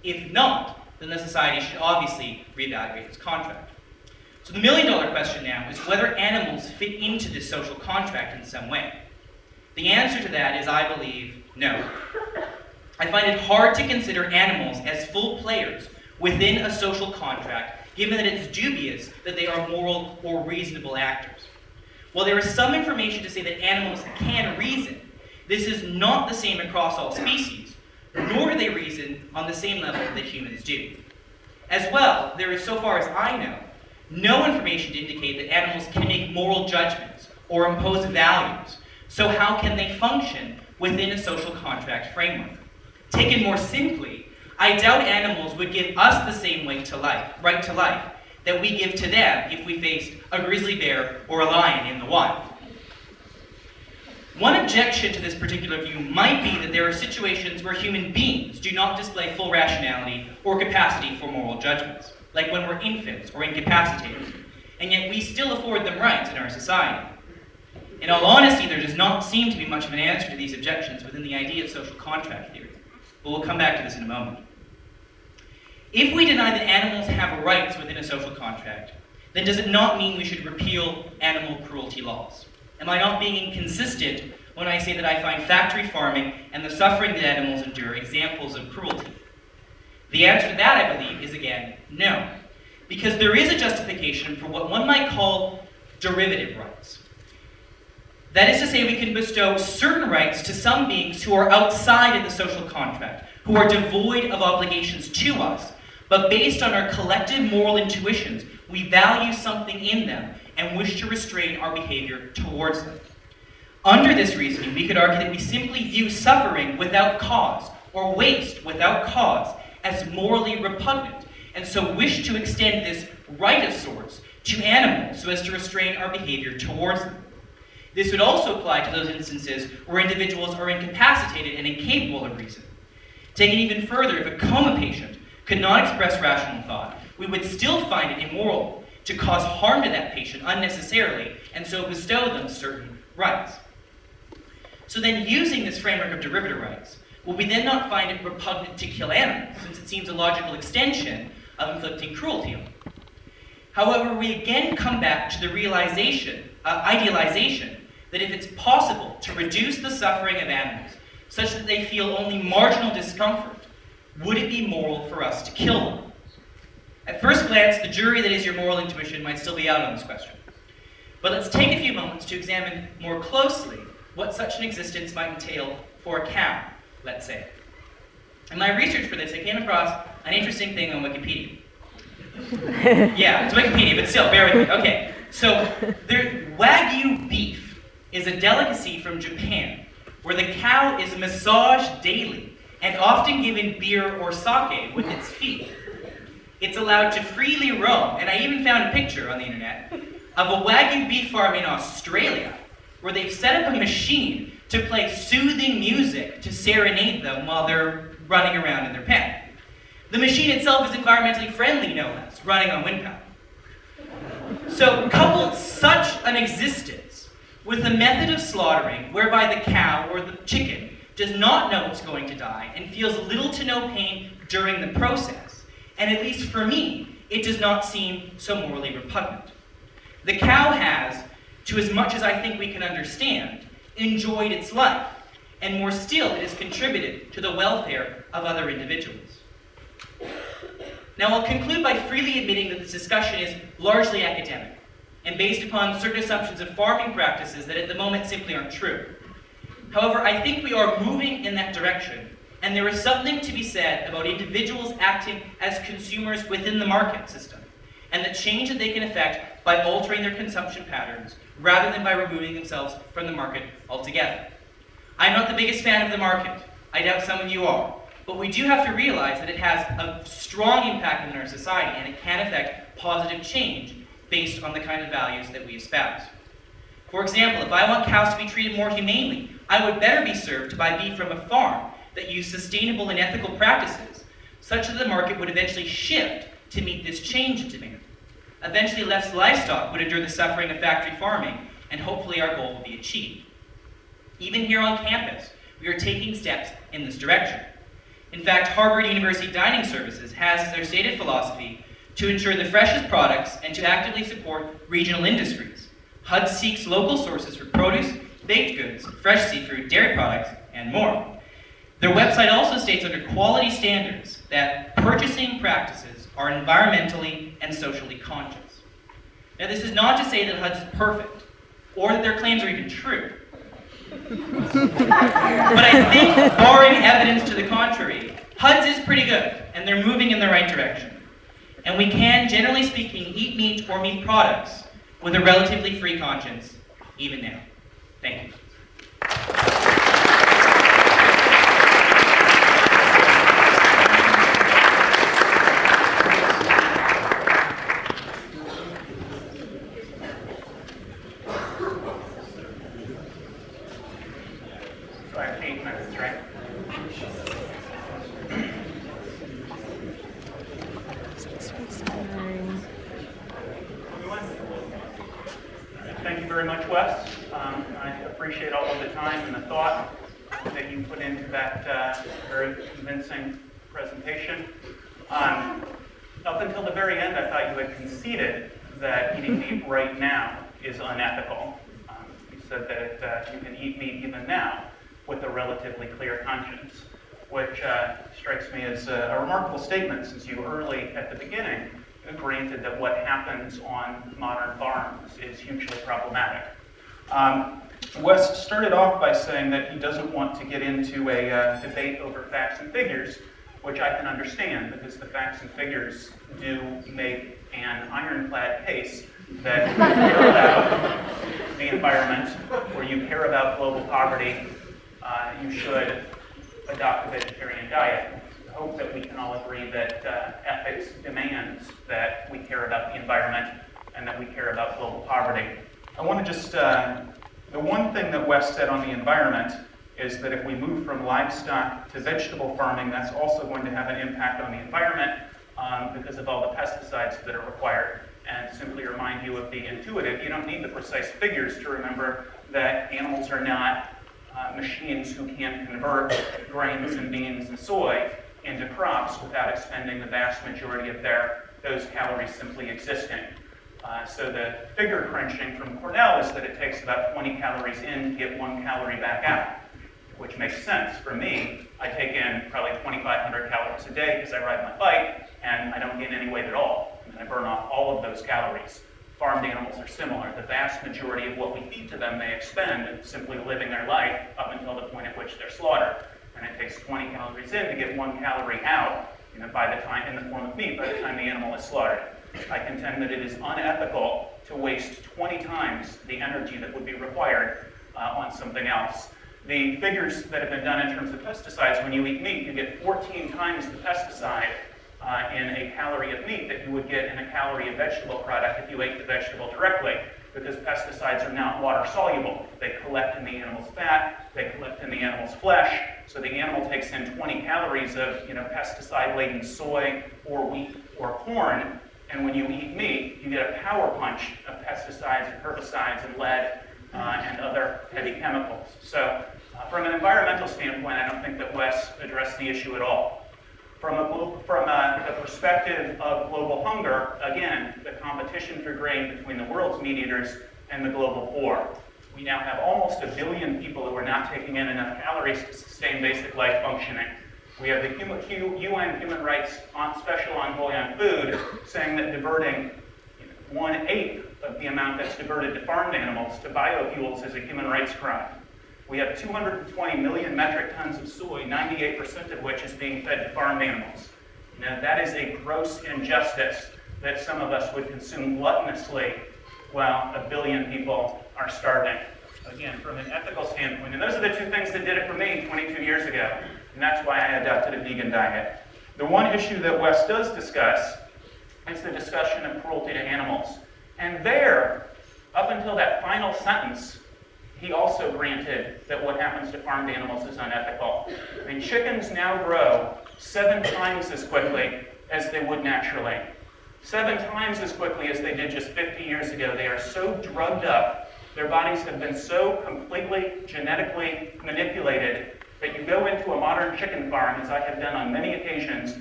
If not, then the society should obviously reevaluate its contract. So the million-dollar question now is whether animals fit into this social contract in some way. The answer to that is, I believe, no. I find it hard to consider animals as full players within a social contract, given that it's dubious that they are moral or reasonable actors. While there is some information to say that animals can reason, this is not the same across all species, nor do they reason on the same level that humans do. As well, there is, so far as I know, no information to indicate that animals can make moral judgments or impose values. So how can they function within a social contract framework? Taken more simply, I doubt animals would give us the same right to life that we give to them if we faced a grizzly bear or a lion in the wild. One objection to this particular view might be that there are situations where human beings do not display full rationality or capacity for moral judgments, like when we're infants or incapacitated, and yet we still afford them rights in our society. In all honesty, there does not seem to be much of an answer to these objections within the idea of social contract theory, but we'll come back to this in a moment. If we deny that animals have rights within a social contract, then does it not mean we should repeal animal cruelty laws? Am I not being inconsistent when I say that I find factory farming and the suffering that animals endure examples of cruelty? The answer to that, I believe, is again, no. Because there is a justification for what one might call derivative rights. That is to say, we can bestow certain rights to some beings who are outside of the social contract, who are devoid of obligations to us, but based on our collective moral intuitions, we value something in them and wish to restrain our behavior towards them. Under this reasoning, we could argue that we simply view suffering without cause, or waste without cause, as morally repugnant, and so wish to extend this right of sorts to animals so as to restrain our behavior towards them. This would also apply to those instances where individuals are incapacitated and incapable of reason. Taken even further, if a coma patient could not express rational thought, we would still find it immoral to cause harm to that patient unnecessarily, and so bestow them certain rights. So then, using this framework of derivative rights, will we then not find it repugnant to kill animals, since it seems a logical extension of inflicting cruelty on them? However, we again come back to the idealization, that if it's possible to reduce the suffering of animals such that they feel only marginal discomfort, would it be moral for us to kill them? At first glance, the jury that is your moral intuition might still be out on this question. But let's take a few moments to examine more closely what such an existence might entail for a cow, let's say. In my research for this, I came across an interesting thing on Wikipedia. Yeah, it's Wikipedia, but still, bear with me. Okay, so Wagyu beef is a delicacy from Japan, where the cow is massaged daily and often given beer or sake with its feet. It's allowed to freely roam, and I even found a picture on the internet of a Wagyu beef farm in Australia where they've set up a machine to play soothing music to serenade them while they're running around in their pen. The machine itself is environmentally friendly, no less, running on wind power. So couple such an existence with a method of slaughtering whereby the cow or the chicken does not know it's going to die and feels little to no pain during the process, and at least for me, it does not seem so morally repugnant. The cow has, to as much as I think we can understand, enjoyed its life, and more still, it has contributed to the welfare of other individuals. Now, I'll conclude by freely admitting that this discussion is largely academic, and based upon certain assumptions of farming practices that at the moment simply aren't true. However, I think we are moving in that direction, and there is something to be said about individuals acting as consumers within the market system, and the change that they can effect by altering their consumption patterns, rather than by removing themselves from the market altogether. I'm not the biggest fan of the market. I doubt some of you are. But we do have to realize that it has a strong impact on our society, and it can affect positive change based on the kind of values that we espouse. For example, if I want cows to be treated more humanely, I would better be served to buy beef from a farm that use sustainable and ethical practices, such that the market would eventually shift to meet this change in demand. Eventually, less livestock would endure the suffering of factory farming, and hopefully our goal will be achieved. Even here on campus, we are taking steps in this direction. In fact, Harvard University Dining Services has as their stated philosophy to ensure the freshest products and to actively support regional industries. HUD seeks local sources for produce, baked goods, fresh seafood, dairy products, and more. Their website also states under quality standards that purchasing practices are environmentally and socially conscious. Now, this is not to say that HUD is perfect, or that their claims are even true. But I think, barring evidence to the contrary, HUD's is pretty good, and they're moving in the right direction. And we can, generally speaking, eat meat or meat products with a relatively free conscience, even now. Thank you. So I have 8 minutes, right? Thank you very much, Wes. I appreciate all of the time and the thought that you put into that very convincing presentation. Up until the very end, I thought you had conceded that eating meat right now is unethical. You said that you can eat meat even now with a relatively clear conscience, which strikes me as a remarkable statement, since you early at the beginning granted that what happens on modern farms is hugely problematic. Wes started off by saying that he doesn't want to get into a debate over facts and figures, which I can understand, because the facts and figures do make an ironclad case that you care about the environment, or you care about global poverty, you should adopt a vegetarian diet. I hope that we can all agree that ethics demands that we care about the environment and that we care about global poverty. I want to just, the one thing that Wes said on the environment is that if we move from livestock to vegetable farming, that's also going to have an impact on the environment because of all the pesticides that are required. And simply remind you of the intuitive, you don't need the precise figures to remember that animals are not machines who can convert grains and beans and soy into crops without expending the vast majority of those calories simply existing. So the figure crunching from Cornell is that it takes about 20 calories in to get 1 calorie back out, which makes sense. For me, I take in probably 2,500 calories a day because I ride my bike and I don't gain any weight at all. And I burn off all of those calories. Farmed animals are similar. The vast majority of what we feed to them they expend simply living their life up until the point at which they're slaughtered. And it takes 20 calories in to get 1 calorie out, by the time, in the form of meat, by the time the animal is slaughtered. I contend that it is unethical to waste 20 times the energy that would be required on something else. The figures that have been done in terms of pesticides, when you eat meat, you get 14 times the pesticide in a calorie of meat that you would get in a calorie of vegetable product if you ate the vegetable directly, because pesticides are not water soluble. They collect in the animal's fat, they collect in the animal's flesh, so the animal takes in 20 calories of pesticide-laden soy or wheat or corn, and when you eat meat, you get a power punch of pesticides and herbicides and lead and other heavy chemicals. So from an environmental standpoint, I don't think that Wes addressed the issue at all. From the perspective of global hunger, again, the competition for grain between the world's meat eaters and the global poor. We now have almost 1 billion people who are not taking in enough calories to sustain basic life functioning. We have the UN Human Rights Special Envoy on Food saying that diverting 1/8 of the amount that's diverted to farmed animals to biofuels is a human rights crime. We have 220 million metric tons of soy, 98% of which is being fed to farmed animals. Now, that is a gross injustice that some of us would consume gluttonously while 1 billion people are starving. Again, from an ethical standpoint, and those are the 2 things that did it for me 22 years ago, and that's why I adopted a vegan diet. The one issue that Wes does discuss is the discussion of cruelty to animals. And there, up until that final sentence, he also granted that what happens to farmed animals is unethical. I mean, chickens now grow 7 times as quickly as they would naturally. 7 times as quickly as they did just 50 years ago. They are so drugged up, their bodies have been so completely genetically manipulated that you go into a modern chicken farm, as I have done on many occasions,